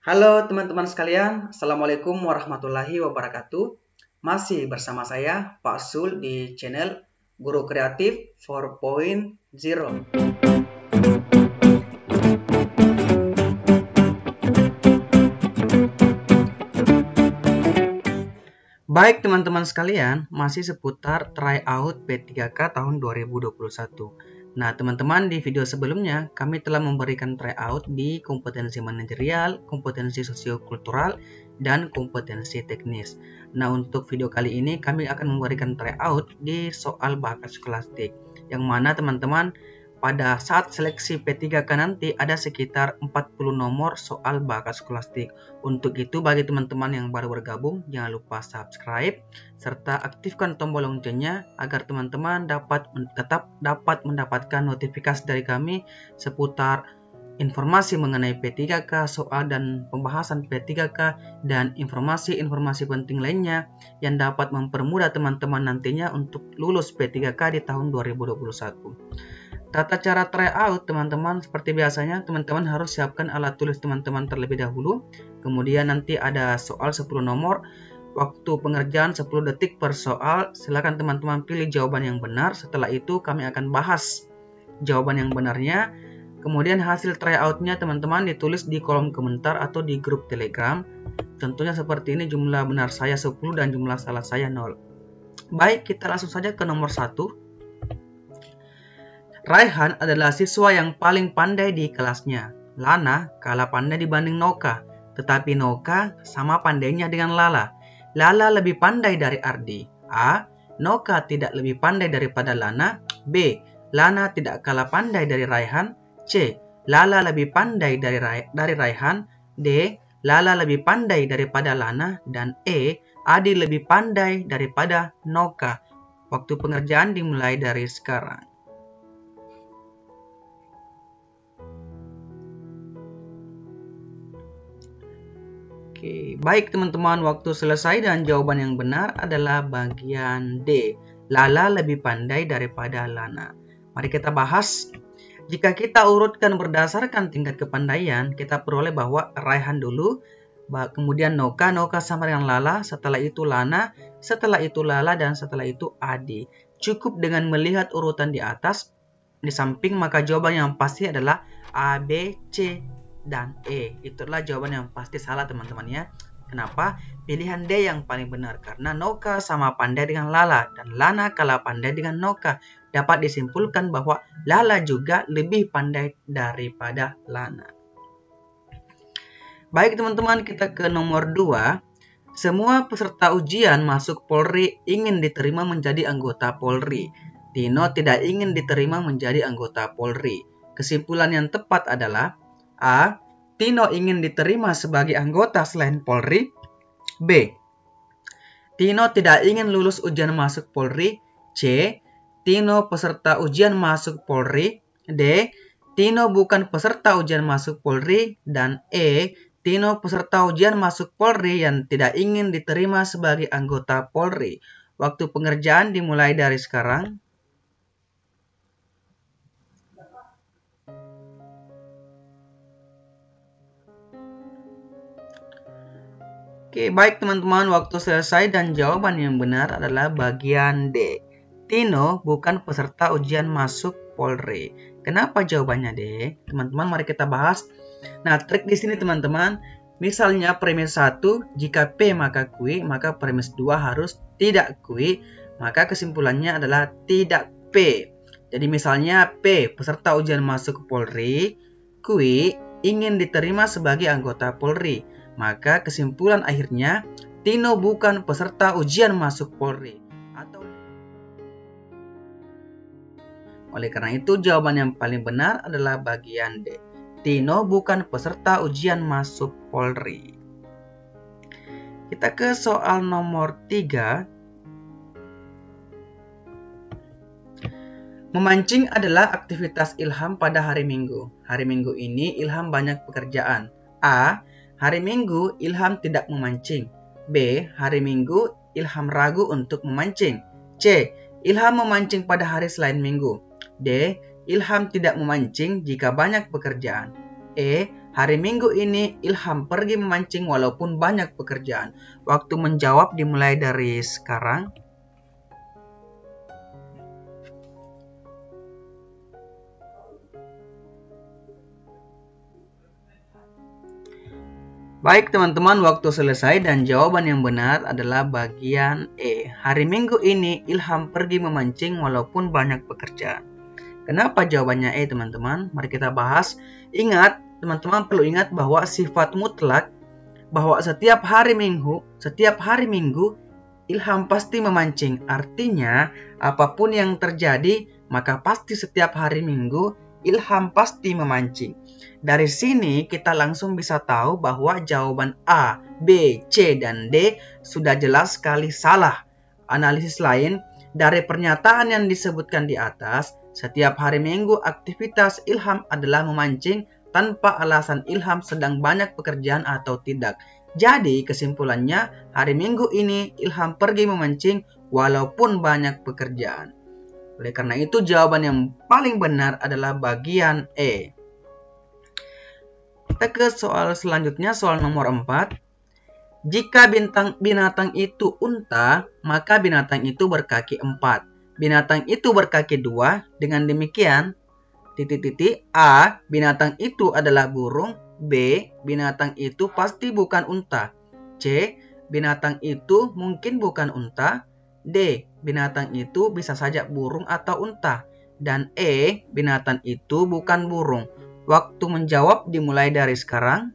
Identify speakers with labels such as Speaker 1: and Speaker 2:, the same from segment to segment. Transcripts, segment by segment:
Speaker 1: Halo teman-teman sekalian, Assalamualaikum warahmatullahi wabarakatuh. Masih bersama saya Pak Sul di channel Guru Kreatif 4.0. Baik teman-teman sekalian, masih seputar tryout P3K tahun 2021. Nah teman-teman, di video sebelumnya kami telah memberikan tryout di kompetensi manajerial, kompetensi sosiokultural, dan kompetensi teknis. Nah untuk video kali ini kami akan memberikan tryout di soal bakat skolastik, yang mana teman-teman pada saat seleksi P3K nanti ada sekitar 40 nomor soal bakat skolastik. Untuk itu bagi teman-teman yang baru bergabung, jangan lupa subscribe serta aktifkan tombol loncengnya agar teman-teman tetap dapat mendapatkan notifikasi dari kami seputar informasi mengenai P3K, soal dan pembahasan P3K, dan informasi-informasi penting lainnya yang dapat mempermudah teman-teman nantinya untuk lulus P3K di tahun 2021. Tata cara tryout teman-teman seperti biasanya, teman-teman harus siapkan alat tulis teman-teman terlebih dahulu. Kemudian nanti ada soal 10 nomor, waktu pengerjaan 10 detik per soal. Silakan teman-teman pilih jawaban yang benar. Setelah itu kami akan bahas jawaban yang benarnya. Kemudian hasil tryoutnya teman-teman ditulis di kolom komentar atau di grup Telegram. Tentunya seperti ini, jumlah benar saya 10 dan jumlah salah saya 0. Baik, kita langsung saja ke nomor 1. Raihan adalah siswa yang paling pandai di kelasnya. Lana kalah pandai dibanding Noka, tetapi Noka sama pandainya dengan Lala. Lala lebih pandai dari Ardi. A. Noka tidak lebih pandai daripada Lana. B. Lana tidak kalah pandai dari Raihan. C. Lala lebih pandai dari Raihan. D. Lala lebih pandai daripada Lana. Dan E. Adi lebih pandai daripada Noka. Waktu pengerjaan dimulai dari sekarang. Oke, baik teman-teman, waktu selesai dan jawaban yang benar adalah bagian D. Lala lebih pandai daripada Lana. Mari kita bahas. Jika kita urutkan berdasarkan tingkat kepandaian, kita peroleh bahwa Raihan dulu, kemudian Noka sama dengan Lala, setelah itu Lana, setelah itu Lala, dan setelah itu Adi. Cukup dengan melihat urutan di atas, di samping, maka jawaban yang pasti adalah A, B, C, dan E. Itulah jawaban yang pasti salah teman-teman ya. Kenapa? Pilihan D yang paling benar karena Noka sama pandai dengan Lala dan Lana kalah pandai dengan Noka. Dapat disimpulkan bahwa Lala juga lebih pandai daripada Lana. Baik teman-teman, kita ke nomor 2. Semua peserta ujian masuk Polri ingin diterima menjadi anggota Polri. Tino tidak ingin diterima menjadi anggota Polri. Kesimpulan yang tepat adalah A. Tino ingin diterima sebagai anggota selain Polri. B. Tino tidak ingin lulus ujian masuk Polri. C. Tino peserta ujian masuk Polri. D. Tino bukan peserta ujian masuk Polri. Dan E. Tino peserta ujian masuk Polri yang tidak ingin diterima sebagai anggota Polri. Waktu pengerjaan dimulai dari sekarang. Oke, baik teman-teman, waktu selesai dan jawaban yang benar adalah bagian D. Tino bukan peserta ujian masuk Polri. Kenapa jawabannya D? Teman-teman, mari kita bahas. Nah, trik di sini teman-teman, misalnya premis 1, jika P maka Q, maka premis 2 harus tidak Q, maka kesimpulannya adalah tidak P. Jadi misalnya P, peserta ujian masuk Polri, Q ingin diterima sebagai anggota Polri. Maka kesimpulan akhirnya Tino bukan peserta ujian masuk Polri. Oleh karena itu jawaban yang paling benar adalah bagian D. Tino bukan peserta ujian masuk Polri. Kita ke soal nomor 3. Memancing adalah aktivitas Ilham pada hari Minggu. Hari Minggu ini Ilham banyak pekerjaan. A. Hari Minggu Ilham tidak memancing. B. Hari Minggu Ilham ragu untuk memancing. C. Ilham memancing pada hari selain Minggu. D. Ilham tidak memancing jika banyak pekerjaan. E. Hari Minggu ini Ilham pergi memancing walaupun banyak pekerjaan. Waktu menjawab dimulai dari sekarang. Baik teman-teman, waktu selesai dan jawaban yang benar adalah bagian E. Hari Minggu ini Ilham pergi memancing walaupun banyak pekerjaan. Kenapa jawabannya E teman-teman? Mari kita bahas. Ingat, teman-teman perlu ingat bahwa sifat mutlak bahwa setiap hari Minggu Ilham pasti memancing. Artinya, apapun yang terjadi, maka pasti setiap hari Minggu Ilham pasti memancing. Dari sini kita langsung bisa tahu bahwa jawaban A, B, C, dan D sudah jelas sekali salah. Analisis lain, dari pernyataan yang disebutkan di atas, setiap hari Minggu aktivitas Ilham adalah memancing tanpa alasan Ilham sedang banyak pekerjaan atau tidak. Jadi kesimpulannya, hari Minggu ini Ilham pergi memancing walaupun banyak pekerjaan. Oleh karena itu jawaban yang paling benar adalah bagian E. Kita ke soal selanjutnya, soal nomor 4. Jika binatang itu unta, maka binatang itu berkaki 4. Binatang itu berkaki 2. Dengan demikian, A, binatang itu adalah burung. B, binatang itu pasti bukan unta. C, binatang itu mungkin bukan unta. D, binatang itu bisa saja burung atau unta. Dan E, binatang itu bukan burung. Waktu menjawab dimulai dari sekarang.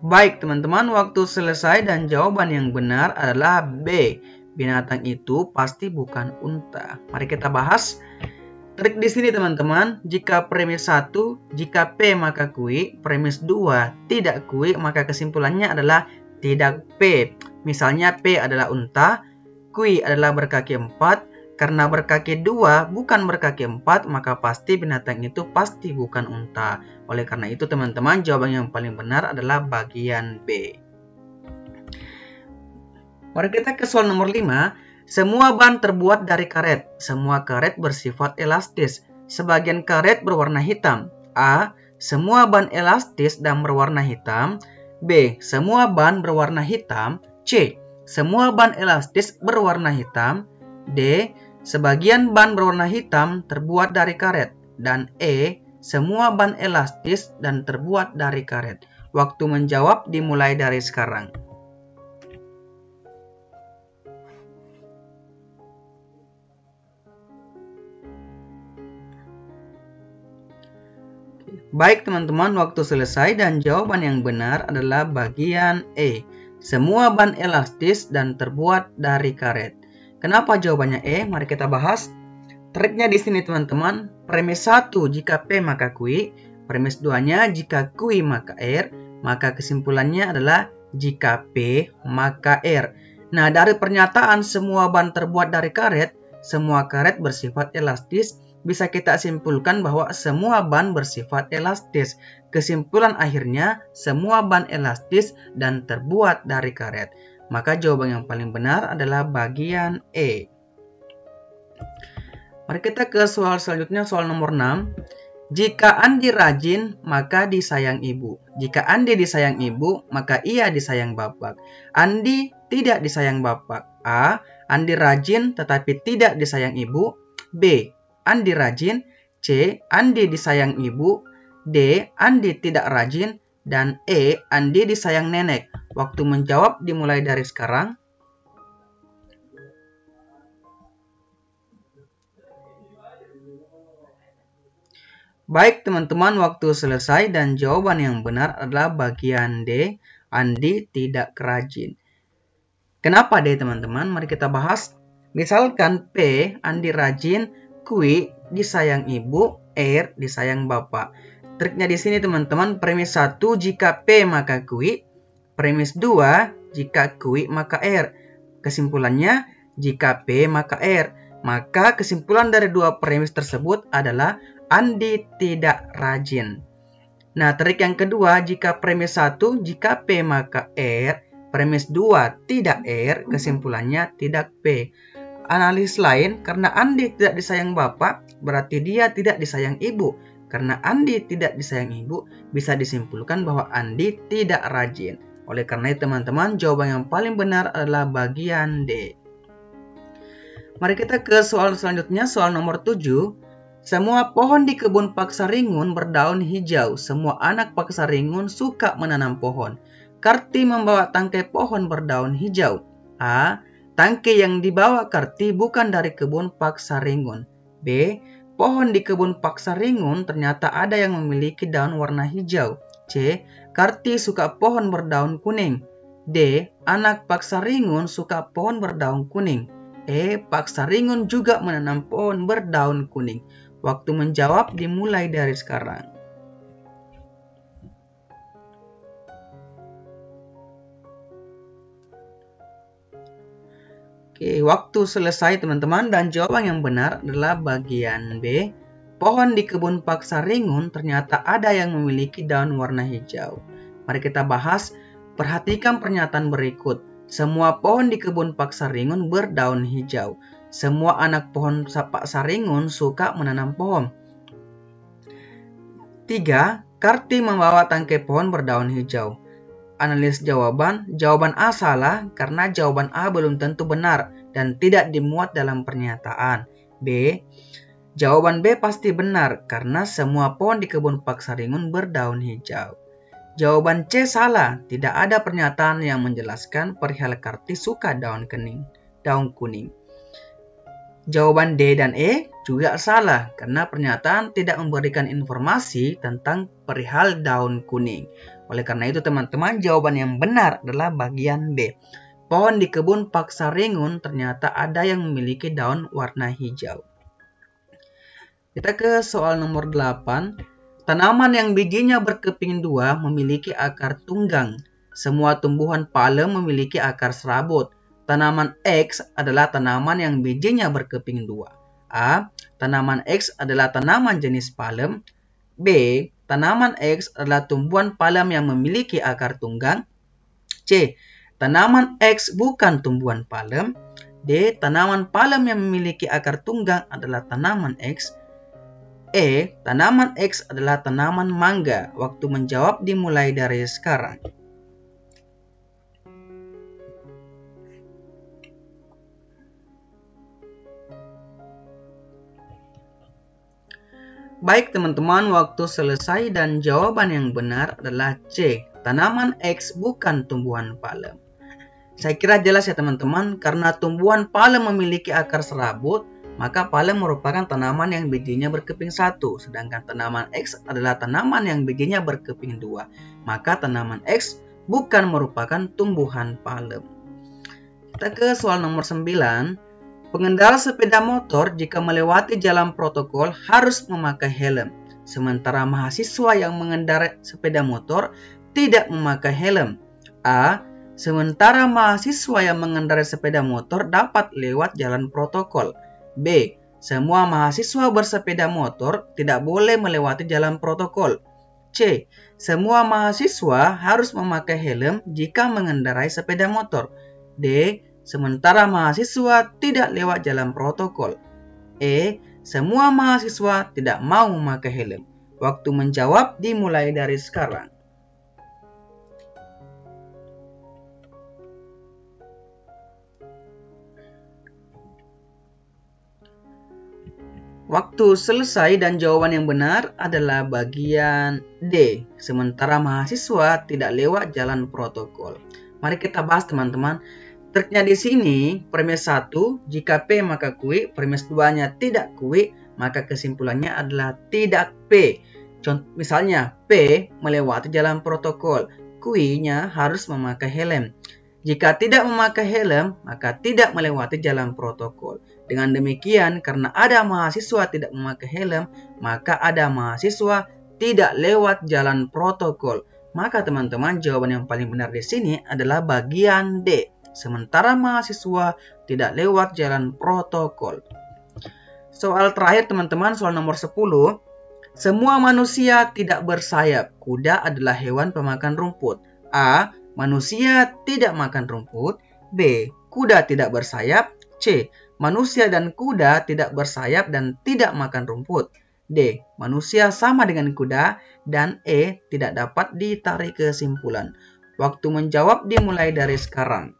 Speaker 1: Baik teman-teman, waktu selesai dan jawaban yang benar adalah B. Binatang itu pasti bukan unta. Mari kita bahas. Trik di sini teman-teman, jika premis 1, jika P maka Q, premis 2 tidak Q, maka kesimpulannya adalah tidak P. Misalnya P adalah unta, Q adalah berkaki 4, karena berkaki 2 bukan berkaki 4, maka pasti binatang itu pasti bukan unta. Oleh karena itu teman-teman, jawaban yang paling benar adalah bagian B. Mari kita ke soal nomor 5. Semua ban terbuat dari karet. Semua karet bersifat elastis. Sebagian karet berwarna hitam. A. Semua ban elastis dan berwarna hitam. B. Semua ban berwarna hitam. C. Semua ban elastis berwarna hitam. D. Sebagian ban berwarna hitam terbuat dari karet. Dan E. Semua ban elastis dan terbuat dari karet. Waktu menjawab dimulai dari sekarang. Baik teman-teman, waktu selesai dan jawaban yang benar adalah bagian E. Semua ban elastis dan terbuat dari karet. Kenapa jawabannya E? Mari kita bahas. Triknya di sini teman-teman. Premis 1 jika P maka Q. Premis 2-nya jika Q maka R. Maka kesimpulannya adalah jika P maka R. Nah, dari pernyataan semua ban terbuat dari karet, semua karet bersifat elastis, bisa kita simpulkan bahwa semua ban bersifat elastis. Kesimpulan akhirnya, semua ban elastis dan terbuat dari karet. Maka jawaban yang paling benar adalah bagian E. Mari kita ke soal selanjutnya, soal nomor 6. Jika Andi rajin, maka disayang ibu. Jika Andi disayang ibu, maka ia disayang bapak. Andi tidak disayang bapak. A. Andi rajin tetapi tidak disayang ibu. B. Andi rajin. C. Andi disayang ibu. D. Andi tidak rajin. Dan E. Andi disayang nenek. Waktu menjawab dimulai dari sekarang. Baik teman-teman, waktu selesai dan jawaban yang benar adalah bagian D. Andi tidak rajin. Kenapa D teman-teman? Mari kita bahas. Misalkan P. Andi rajin. Q disayang ibu, R disayang bapak. Triknya di sini teman-teman, premis 1 jika P maka Q, premis 2 jika Q maka R. Kesimpulannya jika P maka R. Maka kesimpulan dari dua premis tersebut adalah Andi tidak rajin. Nah, trik yang kedua, jika premis 1 jika P maka R, Premis 2 tidak R, kesimpulannya tidak P. Analis lain, karena Andi tidak disayang bapak, berarti dia tidak disayang ibu. Karena Andi tidak disayang ibu, bisa disimpulkan bahwa Andi tidak rajin. Oleh karena itu teman-teman, jawaban yang paling benar adalah bagian D. Mari kita ke soal selanjutnya, soal nomor 7. Semua pohon di kebun paksa Ringun berdaun hijau. Semua anak paksa Ringun suka menanam pohon. Karti membawa tangkai pohon berdaun hijau. A. Tangkai yang dibawa Karti bukan dari kebun paksa Ringun. B. Pohon di kebun paksa Ringun ternyata ada yang memiliki daun warna hijau. C. Karti suka pohon berdaun kuning. D. Anak paksa Ringun suka pohon berdaun kuning. E. Paksa Ringun juga menanam pohon berdaun kuning. Waktu menjawab dimulai dari sekarang. Oke, waktu selesai teman-teman, dan jawaban yang benar adalah bagian B. Pohon di kebun paksa Ringun ternyata ada yang memiliki daun warna hijau. Mari kita bahas, perhatikan pernyataan berikut. Semua pohon di kebun paksa Ringun berdaun hijau. Semua anak pohon paksa Ringun suka menanam pohon. 3. Karti membawa tangkai pohon berdaun hijau. Analis jawaban, jawaban A salah karena jawaban A belum tentu benar dan tidak dimuat dalam pernyataan. B. Jawaban B pasti benar karena semua pohon di kebun paksa Ringun berdaun hijau. Jawaban C salah, tidak ada pernyataan yang menjelaskan perihal Karti suka daun kuning. Jawaban D dan E juga salah karena pernyataan tidak memberikan informasi tentang perihal daun kuning. Oleh karena itu teman-teman, jawaban yang benar adalah bagian B. Pohon di kebun paksa Ringun ternyata ada yang memiliki daun warna hijau. Kita ke soal nomor 8. Tanaman yang bijinya berkeping dua memiliki akar tunggang. Semua tumbuhan palem memiliki akar serabut. Tanaman X adalah tanaman yang bijinya berkeping dua. A. Tanaman X adalah tanaman jenis palem. B. Tanaman X adalah tumbuhan palem yang memiliki akar tunggang. C. Tanaman X bukan tumbuhan palem. D. Tanaman palem yang memiliki akar tunggang adalah tanaman X. E. Tanaman X adalah tanaman mangga. Waktu menjawab dimulai dari sekarang. Baik teman-teman, waktu selesai dan jawaban yang benar adalah C. Tanaman X bukan tumbuhan palem. Saya kira jelas ya teman-teman, karena tumbuhan palem memiliki akar serabut, maka palem merupakan tanaman yang bijinya berkeping satu, sedangkan tanaman X adalah tanaman yang bijinya berkeping dua. Maka tanaman X bukan merupakan tumbuhan palem. Kita ke soal nomor 9. Pengendara sepeda motor jika melewati jalan protokol harus memakai helm, sementara mahasiswa yang mengendarai sepeda motor tidak memakai helm. A. Sementara mahasiswa yang mengendarai sepeda motor dapat lewat jalan protokol. B. Semua mahasiswa bersepeda motor tidak boleh melewati jalan protokol. C. Semua mahasiswa harus memakai helm jika mengendarai sepeda motor. D. Sementara mahasiswa tidak lewat jalan protokol. E. Semua mahasiswa tidak mau memakai helm. Waktu menjawab dimulai dari sekarang. Waktu selesai dan jawaban yang benar adalah bagian D. Sementara mahasiswa tidak lewat jalan protokol. Mari kita bahas teman-teman. Triknya di sini, premis 1, jika P maka Q, premis 2-nya tidak Q, maka kesimpulannya adalah tidak P. Contoh, misalnya, P melewati jalan protokol, Q-nya harus memakai helm. Jika tidak memakai helm, maka tidak melewati jalan protokol. Dengan demikian, karena ada mahasiswa tidak memakai helm, maka ada mahasiswa tidak lewat jalan protokol. Maka teman-teman, jawaban yang paling benar di sini adalah bagian D. Sementara mahasiswa tidak lewat jalan protokol. Soal terakhir teman-teman, soal nomor 10. Semua manusia tidak bersayap. Kuda adalah hewan pemakan rumput. A. manusia tidak makan rumput. B. Kuda tidak bersayap. C. Manusia dan kuda tidak bersayap dan tidak makan rumput. D. Manusia sama dengan kuda. Dan E. Tidak dapat ditarik kesimpulan. Waktu menjawab dimulai dari sekarang.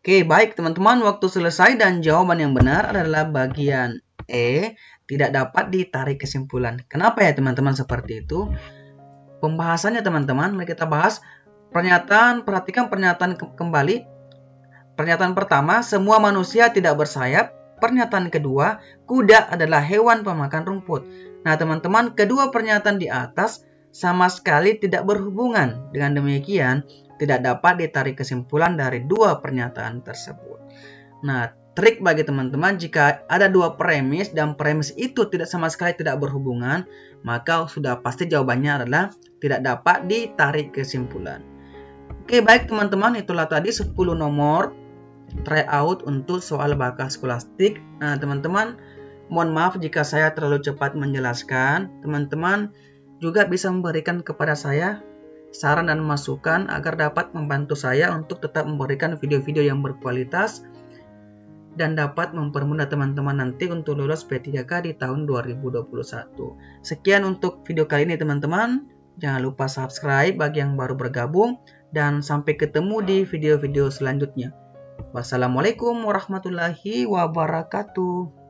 Speaker 1: Oke, baik teman-teman, waktu selesai dan jawaban yang benar adalah bagian E, tidak dapat ditarik kesimpulan. Kenapa ya teman-teman seperti itu? Pembahasannya teman-teman, mari kita bahas pernyataan, perhatikan pernyataan kembali. Pernyataan pertama, semua manusia tidak bersayap. Pernyataan kedua, kuda adalah hewan pemakan rumput. Nah teman-teman, kedua pernyataan di atas sama sekali tidak berhubungan. Dengan demikian, tidak dapat ditarik kesimpulan dari dua pernyataan tersebut. Nah, trik bagi teman-teman, jika ada dua premis dan premis itu sama sekali tidak berhubungan, maka sudah pasti jawabannya adalah tidak dapat ditarik kesimpulan. Oke, baik teman-teman, itulah tadi 10 nomor tryout untuk soal bakat skolastik. Nah, teman-teman, mohon maaf jika saya terlalu cepat menjelaskan. Teman-teman juga bisa memberikan kepada saya saran dan masukan agar dapat membantu saya untuk tetap memberikan video-video yang berkualitas dan dapat mempermudah teman-teman nanti untuk lulus P3K di tahun 2021. Sekian untuk video kali ini teman-teman. Jangan lupa subscribe bagi yang baru bergabung dan sampai ketemu di video-video selanjutnya. Wassalamualaikum warahmatullahi wabarakatuh.